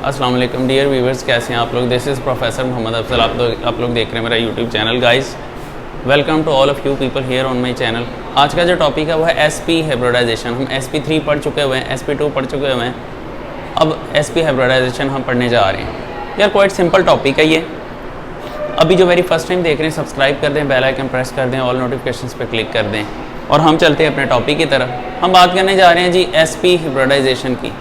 अस्सलाम वालेकुम dear viewers, कैसे हैं आप लोग। This is professor Mohammad Afzal. आप लोग देख रहे हैं मेरा YouTube channel. Guys, welcome to all of you people here on my channel. आज का जो टॉपिक है वो है SP हाइब्रिडाइजेशन। हम SP3 पढ़ चुके हुए हैं, SP2 पढ़ चुके हुए हैं, अब SP हाइब्रिडाइजेशन हम पढ़ने जा रहे हैं। यार क्वाइट सिंपल टॉपिक है ये। अभी जो मेरी फर्स्ट टाइम देख रहे हैं, सब्सक्राइब कर दें, बेल आइकन प्रेस कर दें, ऑल नोटिफिकेशंस पे क्लिक कर दें और हम चलते हैं अपने टॉपिक की तरफ। हम बात करने जा रहे हैं जी SP हाइब्रिडाइजेशन की।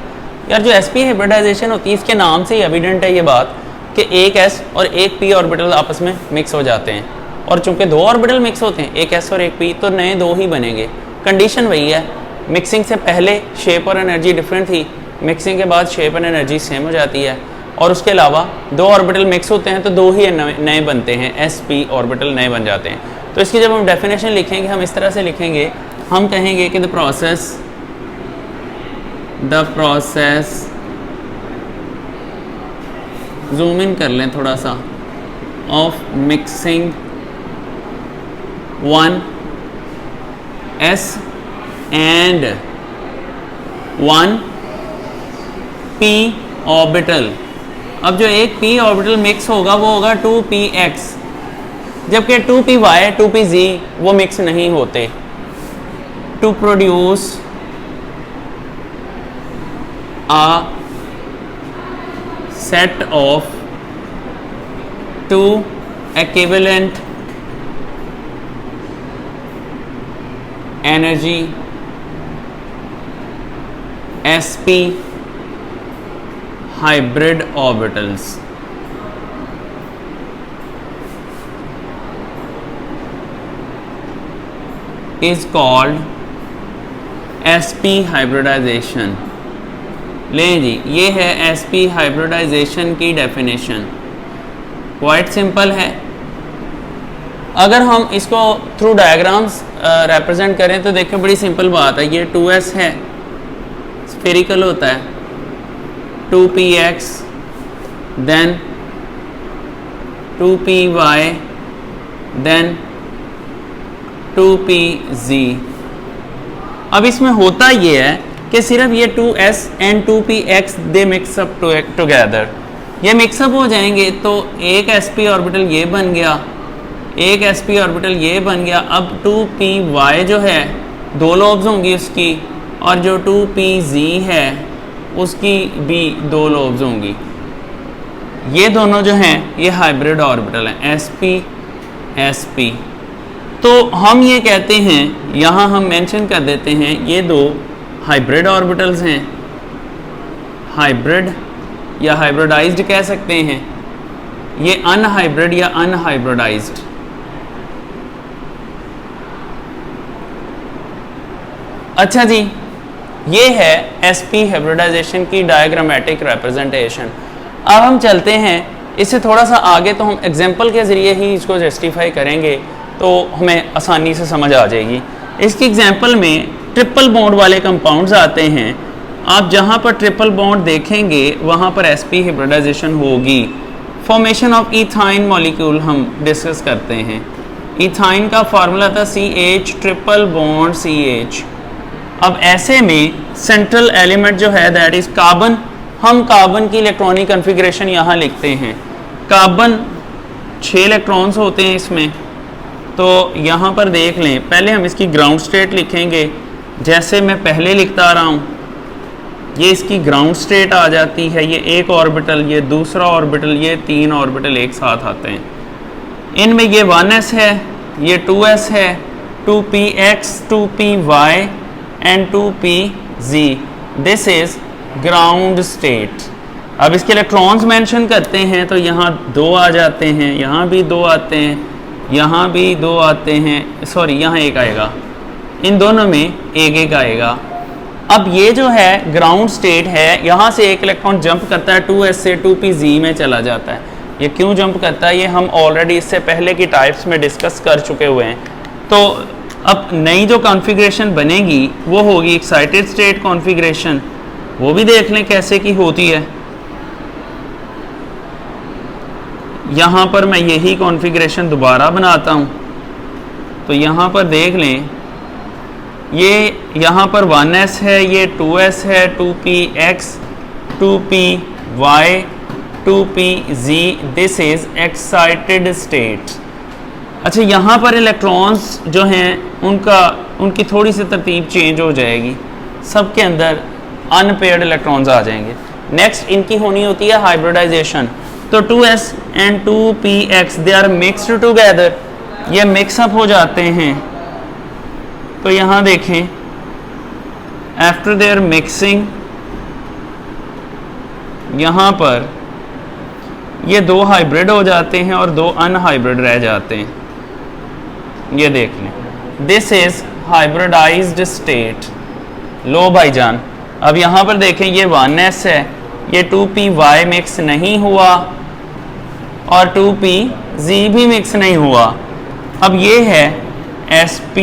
यार जो SP हाइब्रिडाइजेशन होती है, इसके नाम से ही एविडेंट है ये बात कि एक S और एक P ऑर्बिटल आपस में मिक्स हो जाते हैं, और चूंकि दो ऑर्बिटल मिक्स होते हैं, एक S और एक P, तो नए दो ही बनेंगे। कंडीशन वही है, मिक्सिंग से पहले शेप और एनर्जी डिफरेंट थी, मिक्सिंग के बाद शेप एंड एनर्जी सेम हो जाती है, और उसके अलावा दो ऑर्बिटल मिक्स होते हैं तो दो ही नए बनते हैं, SP ऑर्बिटल नए बन जाते हैं। तो इसकी जब हम डेफिनेशन लिखेंगे, हम इस तरह से लिखेंगे, हम कहेंगे कि द प्रोसेस जूम इन कर लें थोड़ा सा, of mixing one S and one P orbital. अब जो एक P ऑर्बिटल मिक्स होगा वो होगा 2px, जबकि 2py 2pz वो मिक्स नहीं होते। To produce a set of two equivalent energy SP hybrid orbitals is called SP hybridization। लें जी, ये है SP हाइब्रिडाइजेशन की डेफिनेशन। क्वाइट सिंपल है। अगर हम इसको थ्रू डायग्राम्स रिप्रेजेंट करें तो देखें बड़ी सिंपल बात है। ये 2S है, स्फेरिकल होता है, 2px then 2py then 2pz। अब इसमें होता ये है कि सिर्फ ये 2S and 2px they mix up together, ये मिक्सअप हो जाएंगे तो एक SP ऑर्बिटल ये बन गया, एक SP ऑर्बिटल ये बन गया। अब 2py जो है दो लोब्स होंगी उसकी, और जो 2pz है उसकी भी दो लोब्स होंगी। ये दोनों जो हैं ये हाइब्रिड ऑर्बिटल हैं, SP। तो हम ये कहते हैं, यहाँ हम मेंशन कर देते हैं, ये दो हाइब्रिड ऑर्बिटल्स हैं। हाइब्रिड या हाइब्रिडाइज्ड कह सकते हैं, ये अनहाइब्रिड या अनहाइब्रिडाइज्ड। अच्छा जी, ये है SP हाइब्रिडाइजेशन की डायग्रामेटिक रिप्रेजेंटेशन। अब हम चलते हैं इससे थोड़ा सा आगे, तो हम एग्जांपल के ज़रिए ही इसको जस्टिफाई करेंगे तो हमें आसानी से समझ आ जाएगी। इसकी एग्जांपल में ट्रिपल बॉन्ड वाले कंपाउंड्स आते हैं। आप जहाँ पर ट्रिपल बॉन्ड देखेंगे वहाँ पर SP हाइब्रिडाइजेशन होगी। फॉर्मेशन ऑफ इथाइन मॉलिक्यूल हम डिस्कस करते हैं। इथाइन का फार्मूला था CH ट्रिपल बॉन्ड CH। अब ऐसे में सेंट्रल एलिमेंट जो है दैट इज कार्बन। हम कार्बन की इलेक्ट्रॉनिक कन्फिग्रेशन यहाँ लिखते हैं। कार्बन 6 इलेक्ट्रॉन्स होते हैं इसमें, तो यहाँ पर देख लें, पहले हम इसकी ग्राउंड स्टेट लिखेंगे जैसे मैं पहले लिखता आ रहा हूँ। ये इसकी ग्राउंड स्टेट आ जाती है, ये एक ऑर्बिटल, ये दूसरा ऑर्बिटल, ये 3 ऑर्बिटल एक साथ आते हैं। इनमें ये 1s है, ये 2s है, 2px 2py and 2pz। This is ground state. अब इसके इलेक्ट्रॉन्स मेंशन करते हैं तो यहाँ 2 आ जाते हैं, यहाँ भी 2 आते हैं, यहाँ भी 2 आते हैं, सॉरी यहाँ 1 आएगा, इन दोनों में एक आएगा। अब ये जो है ग्राउंड स्टेट है, यहाँ से एक इलेक्ट्रॉन जंप करता है 2s से 2pz में चला जाता है। ये क्यों जंप करता है ये हम ऑलरेडी इससे पहले की टाइप्स में डिस्कस कर चुके हुए हैं। तो अब नई जो कॉन्फ़िगरेशन बनेगी वो होगी एक्साइटेड स्टेट कॉन्फ़िगरेशन, वो भी देख लें कैसे की होती है। यहाँ पर मैं यही कॉन्फ़िगरेशन दोबारा बनाता हूँ, तो यहाँ पर देख लें, ये यहाँ पर 1s है, ये 2s है, 2px 2p Y2PZ, this is excited state. अच्छा, यहाँ पर इलेक्ट्रॉन्स जो हैं उनकी थोड़ी सी तरतीब चेंज हो जाएगी, सब के अंदर अनपेयर्ड इलेक्ट्रॉन्स आ जाएंगे। नेक्स्ट इनकी होनी होती है हाइब्रिडाइजेशन। तो 2s and 2px they are mixed together, ये मिक्सअप हो जाते हैं। तो यहाँ देखें, आफ्टर देयर मिक्सिंग यहाँ पर ये दो हाइब्रिड हो जाते हैं और दो अनहाइब्रिड रह जाते हैं। ये देख लें, दिस इज हाइब्रिडाइज्ड स्टेट। लो भाईजान, अब यहाँ पर देखें ये 1s है, ये 2py मिक्स नहीं हुआ और 2pz भी मिक्स नहीं हुआ। अब ये है sp,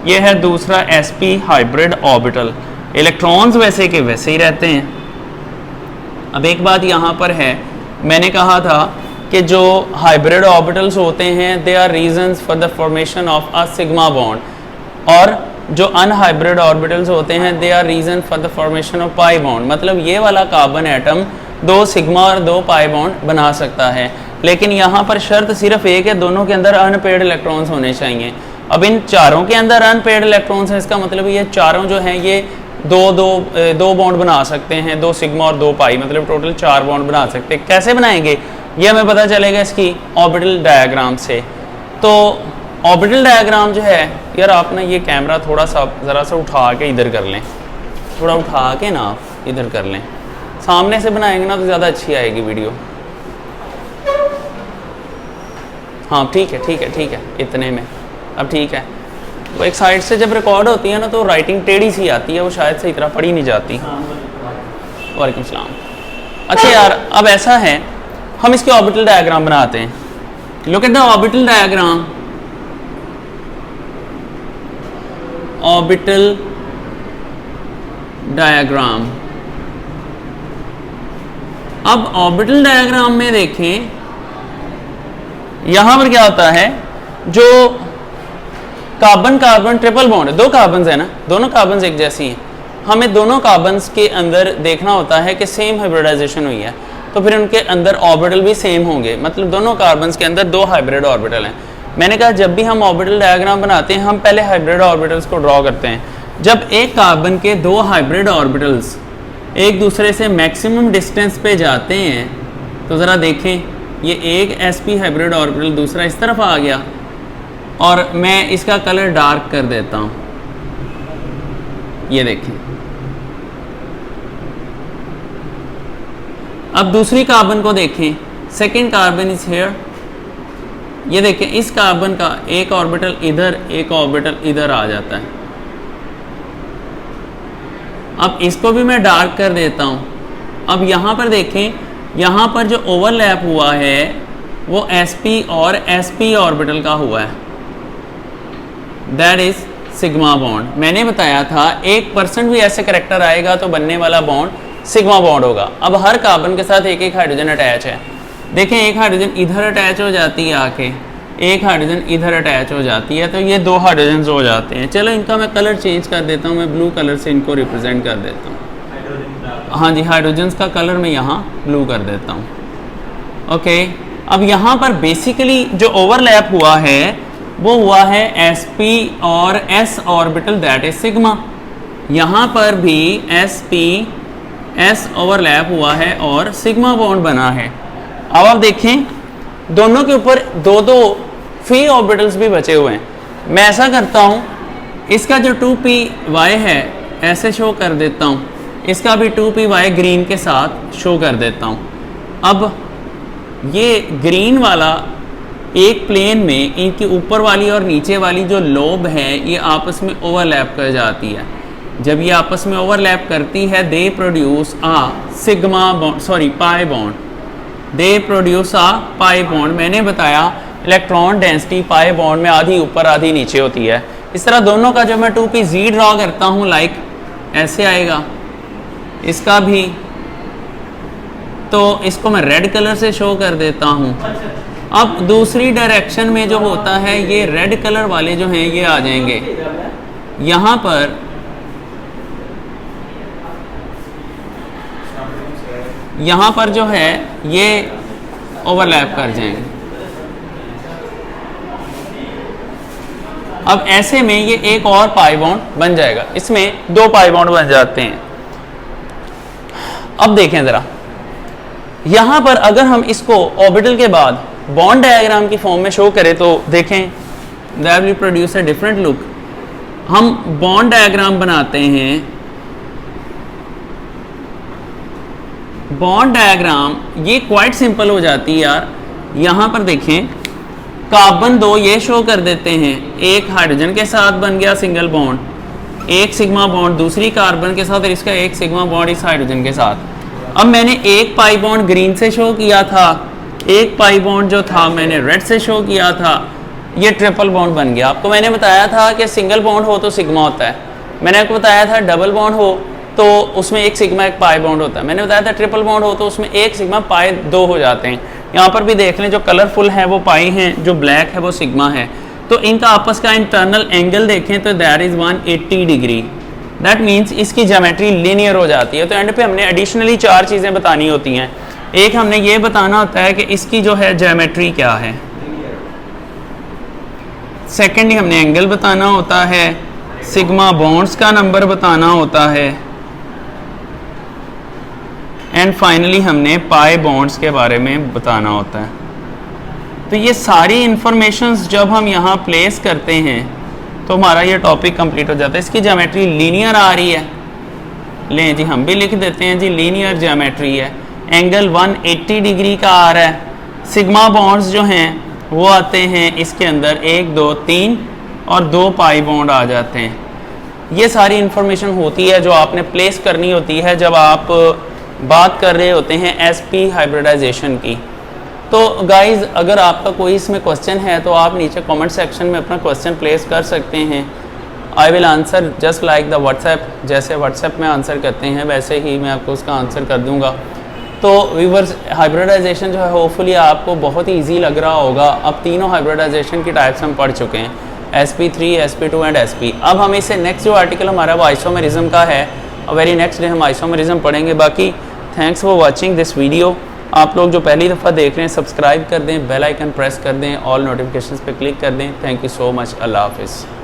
ये है दूसरा sp हाइब्रिड ऑर्बिटल। इलेक्ट्रॉन्स वैसे के वैसे ही रहते हैं। अब एक बात यहाँ पर है, मैंने कहा था कि जो हाइब्रिड ऑर्बिटल्स होते हैं they are reasons for the formation of a sigma bond, और जो अनहाइब्रिड ऑर्बिटल्स होते हैं they are reason for the formation of pi bond. मतलब ये वाला कार्बन एटम दो सिग्मा और दो पाई बॉन्ड बना सकता है, लेकिन यहाँ पर शर्त सिर्फ एक है, दोनों के अंदर अनपेयर्ड इलेक्ट्रॉन्स होने चाहिए। अब इन चारों के अंदर अनपेयर्ड इलेक्ट्रॉन्स हैं, इसका मतलब ये चारों जो हैं ये दो बॉन्ड बना सकते हैं, दो सिग्मा और दो पाई, मतलब टोटल 4 बॉन्ड बना सकते हैं। कैसे बनाएंगे ये हमें पता चलेगा इसकी ऑर्बिटल डायग्राम से। तो ऑर्बिटल डायग्राम जो है, यार आप ना ये कैमरा थोड़ा सा ज़रा सा उठा के इधर कर लें, थोड़ा उठा के ना आप इधर कर लें, सामने से बनाएंगे ना तो ज़्यादा अच्छी आएगी वीडियो। हाँ ठीक है ठीक है ठीक है, इतने में अब ठीक है। वो एक साइड से जब रिकॉर्ड होती है ना तो राइटिंग टेढ़ी सी आती है, वो शायद सही तरह पढ़ी नहीं जाती। वालेकुम सलाम। अच्छा यार, अब ऐसा है, हम इसके ऑर्बिटल डायग्राम बनाते हैं। Look at the orbital diagram. Orbital diagram. अब ऑर्बिटल डायग्राम में देखें, यहां पर क्या होता है, जो कार्बन कार्बन ट्रिपल बॉन्ड, दो कार्बन है ना, दोनों कार्बन एक जैसी हैं, हमें दोनों कार्बन के अंदर देखना होता है कि सेम हाइब्रिडाइजेशन हुई है, तो फिर उनके अंदर ऑर्बिटल भी सेम होंगे, मतलब दोनों कार्बन के अंदर दो हाइब्रिड ऑर्बिटल हैं। मैंने कहा जब भी हम ऑर्बिटल डायग्राम बनाते हैं हम पहले हाइब्रिड ऑर्बिटल्स को ड्रॉ करते हैं। जब एक कार्बन के दो हाइब्रिड ऑर्बिटल्स एक दूसरे से मैक्सिमम डिस्टेंस पे जाते हैं, तो ज़रा देखें, ये एक sp हाइब्रिड ऑर्बिटल दूसरा इस तरफ आ गया, और मैं इसका कलर डार्क कर देता हूँ, ये देखें। अब दूसरी कार्बन को देखें, सेकेंड कार्बन इज हेयर, ये देखें, इस कार्बन का एक ऑर्बिटल इधर एक ऑर्बिटल इधर आ जाता है। अब इसको भी मैं डार्क कर देता हूँ। अब यहाँ पर देखें, यहाँ पर जो ओवरलैप हुआ है वो sp और sp ऑर्बिटल का हुआ है, दैट इज सिग्मा बॉन्ड। मैंने बताया था 1% भी ऐसे करेक्टर आएगा तो बनने वाला बॉन्ड सिग्मा बॉन्ड होगा। अब हर कार्बन के साथ एक एक हाइड्रोजन अटैच है। देखें, एक हाइड्रोजन इधर अटैच हो जाती है आके, एक हाइड्रोजन इधर अटैच हो जाती है, तो ये दो हाइड्रोजन हो जाते हैं। चलो इनका मैं कलर चेंज कर देता हूँ, मैं ब्लू कलर से इनको रिप्रेजेंट कर देता हूँ। हाँ जी, हाइड्रोजन का कलर मैं यहाँ ब्लू कर देता हूँ। ओके, अब यहाँ पर बेसिकली जो ओवरलैप हुआ है वो हुआ है sp और s orbital, that is sigma. यहाँ पर भी sp s ओवरलैप हुआ है और सिग्मा बॉन्ड बना है। अब आप देखें, दोनों के ऊपर दो दो फ्री ऑर्बिटल्स भी बचे हुए हैं। मैं ऐसा करता हूँ, इसका जो 2py है ऐसे शो कर देता हूँ, इसका भी 2py ग्रीन के साथ शो कर देता हूँ। अब ये ग्रीन वाला एक प्लेन में इनकी ऊपर वाली और नीचे वाली जो लोब है ये आपस में ओवरलैप कर जाती है। जब ये आपस में ओवरलैप करती है they produce a sigma bond, sorry pi bond, they produce a pi bond. मैंने बताया इलेक्ट्रॉन डेंसिटी पाई बॉन्ड में आधी ऊपर आधी नीचे होती है। इस तरह दोनों का जब मैं 2pz ड्रॉ करता हूँ, लाइक ऐसे आएगा, इसका भी, तो इसको मैं रेड कलर से शो कर देता हूँ। अब दूसरी डायरेक्शन में जो होता है ये रेड कलर वाले जो हैं ये आ जाएंगे यहाँ पर। यहाँ पर जो है ये ओवरलैप कर जाएंगे। अब ऐसे में ये एक और पाई बॉन्ड बन जाएगा, इसमें 2 पाई बॉन्ड बन जाते हैं। अब देखें ज़रा, यहाँ पर अगर हम इसको ऑर्बिटल के बाद बॉन्ड डायग्राम की फॉर्म में शो करें तो देखें that will produce a different look. हम बॉन्ड डायग्राम बनाते हैं, बॉन्ड डायग्राम ये क्वाइट सिंपल हो जाती है यार। यहाँ पर देखें कार्बन 2 ये शो कर देते हैं, एक हाइड्रोजन के साथ बन गया सिंगल बॉन्ड, एक सिग्मा बॉन्ड दूसरी कार्बन के साथ और इसका एक सिग्मा बॉन्ड इस हाइड्रोजन के साथ। अब मैंने एक पाई बॉन्ड ग्रीन से शो किया था, एक पाई बॉन्ड जो था मैंने रेड से शो किया था, ये ट्रिपल बॉन्ड बन गया। आपको मैंने बताया था कि सिंगल बॉन्ड हो तो सिग्मा होता है, मैंने आपको बताया था डबल बॉन्ड हो तो उसमें एक सिग्मा एक पाई बॉन्ड होता है, मैंने बताया था ट्रिपल बॉन्ड हो तो उसमें एक सिग्मा पाई 2 हो जाते हैं। यहाँ पर भी देख लें जो कलरफुल है वो पाई हैं, जो ब्लैक है वो सिग्मा है। तो इनका आपस का इंटरनल एंगल देखें तो that is 180 degree. That means इसकी ज्योमेट्री लीनियर हो जाती है। तो एंड पे हमने एडिशनली 4 चीज़ें बतानी होती हैं। एक हमने ये बताना होता है कि इसकी जो है ज्योमेट्री क्या है, सेकेंडली हमने एंगल बताना होता है, सिग्मा बॉन्ड्स का नंबर बताना होता है, एंड फाइनली हमने पाई बॉन्ड्स के बारे में बताना होता है। तो ये सारी इंफॉर्मेशंस जब हम यहाँ प्लेस करते हैं तो हमारा ये टॉपिक कंप्लीट हो जाता है। इसकी ज्योमेट्री लीनियर आ रही है, लें जी हम भी लिख देते हैं जी लीनियर ज्योमेट्री है। एंगल 180 डिग्री का आ रहा है। सिग्मा बॉन्ड्स जो हैं वो आते हैं इसके अंदर 1 2 3 और 2 पाई बॉन्ड आ जाते हैं। ये सारी इंफॉर्मेशन होती है जो आपने प्लेस करनी होती है जब आप बात कर रहे होते हैं sp हाइब्रिडाइजेशन की। तो गाइज़ अगर आपका कोई इसमें क्वेश्चन है तो आप नीचे कमेंट सेक्शन में अपना क्वेश्चन प्लेस कर सकते हैं। I will answer just like the WhatsApp, जैसे व्हाट्सएप में आंसर करते हैं वैसे ही मैं आपको उसका आंसर कर दूंगा। तो व्यूअर्स हाइब्रिडाइजेशन जो है होपफुली आपको बहुत ही ईजी लग रहा होगा। अब तीनों हाइब्रिडाइजेशन की टाइप्स हम पढ़ चुके हैं, sp3 sp2 एंड sp। अब हम इससे नेक्स्ट जो आर्टिकल हमारा वो आइसोमेरिज्म का है, वेरी नेक्स्ट डे हम आइसोमेरिज्म पढ़ेंगे। बाकी thanks for watching this video. आप लोग जो पहली दफ़ा देख रहे हैं सब्सक्राइब कर दें, बेल आइकन प्रेस कर दें, ऑल नोटिफिकेशंस पे क्लिक कर दें। Thank you so much. अल्लाह हाफिज़।